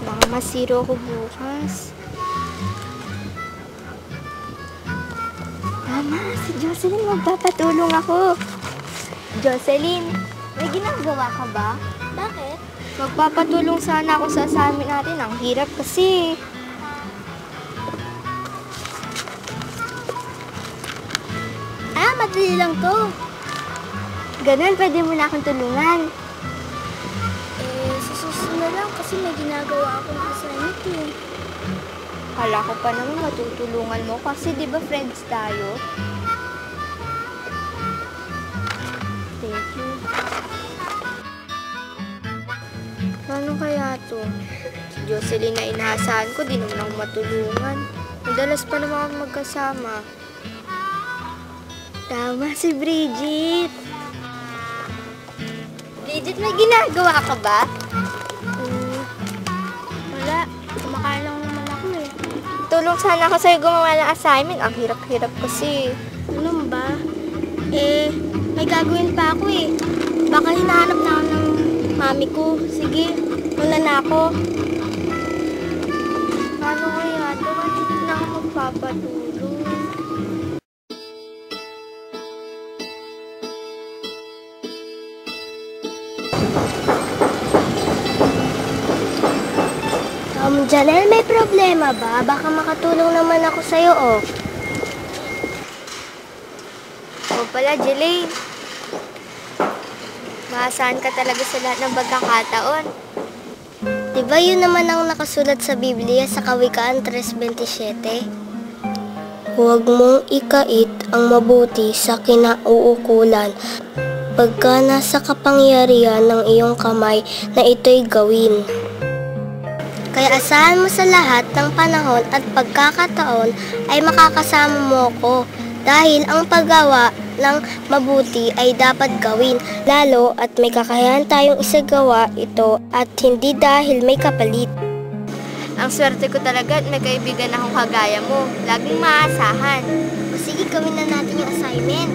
Baka masiro ko bukas. Tama, si Jocelyn, magpapatulong ako. Jocelyn, may ginagawa ka ba? Bakit? Magpapatulong sana ako sa assignment natin. Ang hirap kasi. Madali lang to. Ganun, pwede mo na akong tulungan. Sa susunod na lang kasi may ginagawa akong assignment eh. Kala ko pa naman matutulungan mo kasi di ba friends tayo? Thank you. Paano kaya to? Si Jocelyn na inaasahan ko, di naman ako matulungan. Madalas pa naman ako magkasama. Tama si Bridget. Bridget, may ginagawa ka ba? Wala. Kumakain lang naman ako eh. Tulong sana ako sa'yo gumawa ng assignment. Ang hirap-hirap kasi. Ano ba? May gagawin pa ako eh. Baka hinahanap na ako ng mami ko. Sige, muna na ako. Paano kaya? Doon hindi na ako magpapatulong. Janelle, may problema ba? Baka makatulong naman ako sa'yo, oh. O pala, Jelaine. Maasahan ka talaga sa lahat ng pagkakataon. Diba yun naman ang nakasulat sa Biblia sa Kawikaan 3:27? Huwag mong ikait ang mabuti sa kinauukulan pagka nasa kapangyarihan ng iyong kamay na ito'y gawin. Kaya asahan mo sa lahat ng panahon at pagkakataon ay makakasama mo ko dahil ang paggawa ng mabuti ay dapat gawin lalo at may kakayahan tayong isagawa ito at hindi dahil may kapalit. Ang swerte ko talaga at may kaibigan akong kagaya mo. Laging maasahan. O sige, gawin na natin yung assignment.